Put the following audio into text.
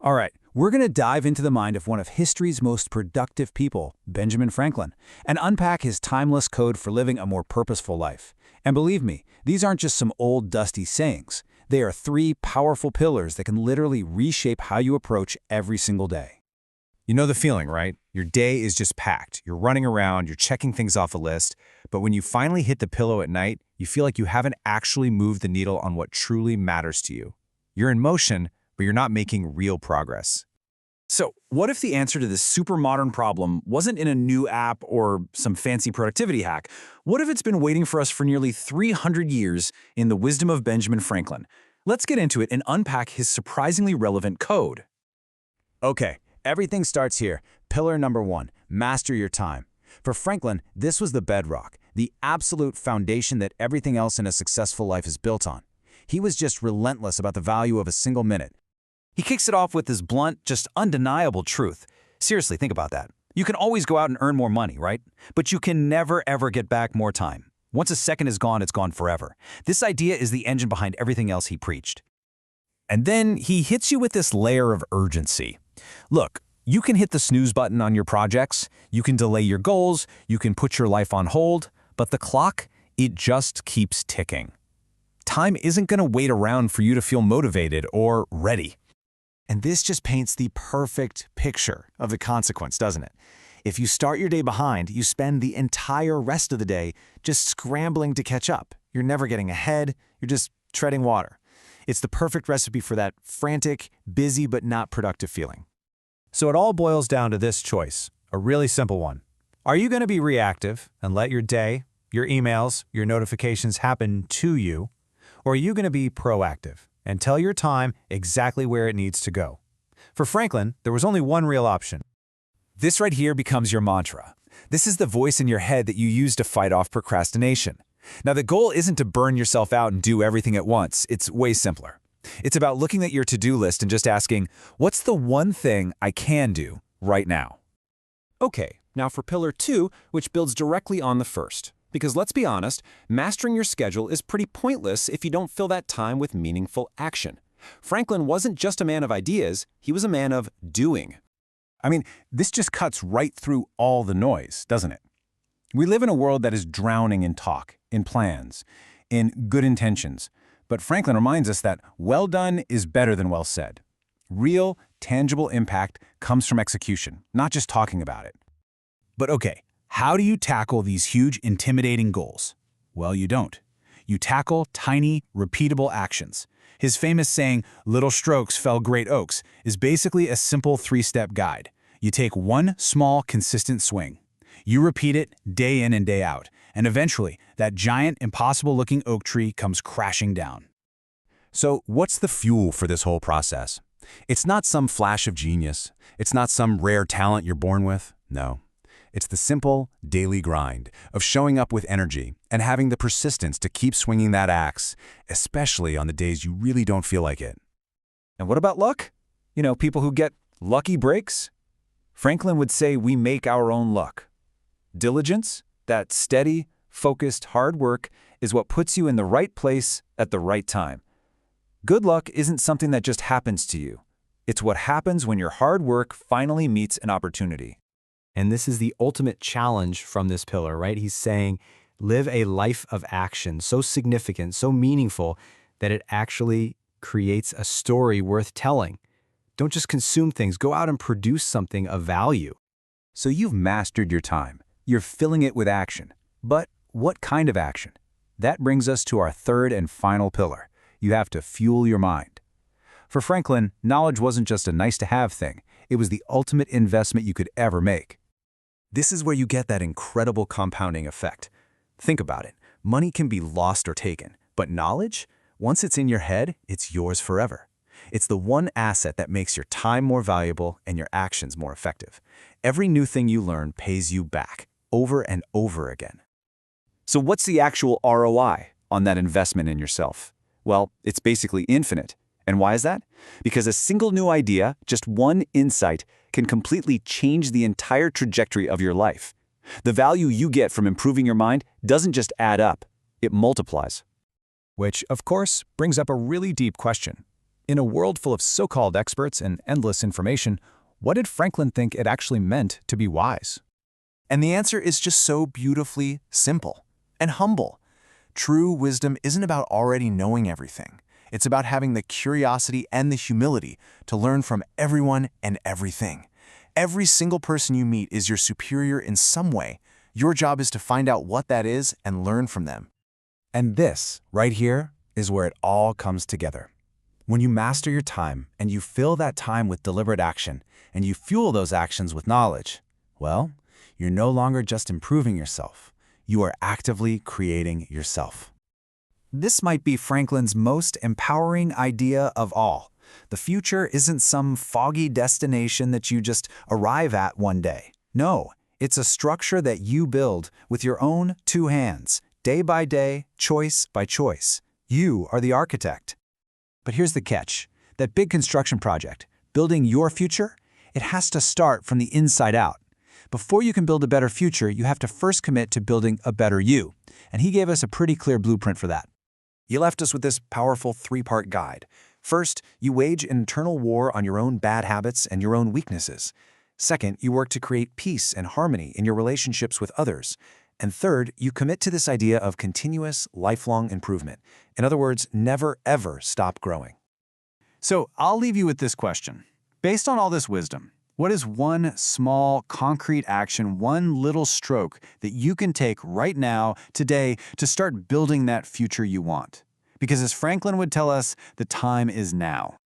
All right, we're going to dive into the mind of one of history's most productive people, Benjamin Franklin, and unpack his timeless code for living a more purposeful life. And believe me, these aren't just some old, dusty sayings. They are three powerful pillars that can literally reshape how you approach every single day. You know the feeling, right? Your day is just packed. You're running around, you're checking things off a list, but when you finally hit the pillow at night, you feel like you haven't actually moved the needle on what truly matters to you. You're in motion, but you're not making real progress. So, what if the answer to this super modern problem wasn't in a new app or some fancy productivity hack? What if it's been waiting for us for nearly 300 years in the wisdom of Benjamin Franklin? Let's get into it and unpack his surprisingly relevant code. Okay, everything starts here. Pillar number 1, master your time. For Franklin, this was the bedrock, the absolute foundation that everything else in a successful life is built on. He was just relentless about the value of a single minute. He kicks it off with this blunt, just undeniable truth. Seriously, think about that. You can always go out and earn more money, right? But you can never, ever get back more time. Once a second is gone, it's gone forever. This idea is the engine behind everything else he preached. And then he hits you with this layer of urgency. Look, you can hit the snooze button on your projects, you can delay your goals, you can put your life on hold, but the clock, it just keeps ticking. Time isn't going to wait around for you to feel motivated or ready. And this just paints the perfect picture of the consequence, doesn't it? If you start your day behind, you spend the entire rest of the day just scrambling to catch up. You're never getting ahead, you're just treading water. It's the perfect recipe for that frantic, busy but not productive feeling. So it all boils down to this choice, a really simple one. Are you going to be reactive and let your day, your emails, your notifications happen to you? Or are you going to be proactive and tell your time exactly where it needs to go? For Franklin, there was only one real option. This right here becomes your mantra. This is the voice in your head that you use to fight off procrastination. Now, the goal isn't to burn yourself out and do everything at once. It's way simpler. It's about looking at your to-do list and just asking, what's the one thing I can do right now? Okay, now for pillar 2, which builds directly on the first. Because let's be honest, mastering your schedule is pretty pointless if you don't fill that time with meaningful action. Franklin wasn't just a man of ideas, he was a man of doing. I mean, this just cuts right through all the noise, doesn't it? We live in a world that is drowning in talk, in plans, in good intentions. But Franklin reminds us that well done is better than well said. Real, tangible impact comes from execution, not just talking about it. But okay, how do you tackle these huge, intimidating goals? Well, you don't. You tackle tiny, repeatable actions. His famous saying, "Little strokes fell great oaks," is basically a simple 3-step guide. You take one small, consistent swing. You repeat it day in and day out, and eventually, that giant, impossible-looking oak tree comes crashing down. So, what's the fuel for this whole process? It's not some flash of genius. It's not some rare talent you're born with. No. It's the simple, daily grind of showing up with energy and having the persistence to keep swinging that axe, especially on the days you really don't feel like it. And what about luck? You know, people who get lucky breaks? Franklin would say we make our own luck. Diligence, that steady, focused, hard work, is what puts you in the right place at the right time. Good luck isn't something that just happens to you. It's what happens when your hard work finally meets an opportunity. And this is the ultimate challenge from this pillar, right? He's saying, live a life of action so significant, so meaningful, that it actually creates a story worth telling. Don't just consume things. Go out and produce something of value. So you've mastered your time. You're filling it with action. But what kind of action? That brings us to our third and final pillar. You have to fuel your mind. For Franklin, knowledge wasn't just a nice-to-have thing. It was the ultimate investment you could ever make. This is where you get that incredible compounding effect. Think about it. Money can be lost or taken, but knowledge, once it's in your head, it's yours forever. It's the one asset that makes your time more valuable and your actions more effective. Every new thing you learn pays you back, over and over again. So what's the actual ROI on that investment in yourself? Well, it's basically infinite. And why is that? Because a single new idea, just one insight, can completely change the entire trajectory of your life. The value you get from improving your mind doesn't just add up, it multiplies. Which, of course, brings up a really deep question. In a world full of so-called experts and endless information, what did Franklin think it actually meant to be wise? And the answer is just so beautifully simple and humble. True wisdom isn't about already knowing everything. It's about having the curiosity and the humility to learn from everyone and everything. Every single person you meet is your superior in some way. Your job is to find out what that is and learn from them. And this, right here, is where it all comes together. When you master your time and you fill that time with deliberate action and you fuel those actions with knowledge, well, you're no longer just improving yourself. You are actively creating yourself. This might be Franklin's most empowering idea of all. The future isn't some foggy destination that you just arrive at one day. No, it's a structure that you build with your own two hands, day by day, choice by choice. You are the architect. But here's the catch. That big construction project, building your future, it has to start from the inside out. Before you can build a better future, you have to first commit to building a better you. And he gave us a pretty clear blueprint for that. He left us with this powerful three-part guide. First, you wage an internal war on your own bad habits and your own weaknesses. Second, you work to create peace and harmony in your relationships with others. And third, you commit to this idea of continuous, lifelong improvement. In other words, never, ever stop growing. So I'll leave you with this question. Based on all this wisdom, what is one small, concrete action, one little stroke that you can take right now, today, to start building that future you want? Because as Franklin would tell us, the time is now.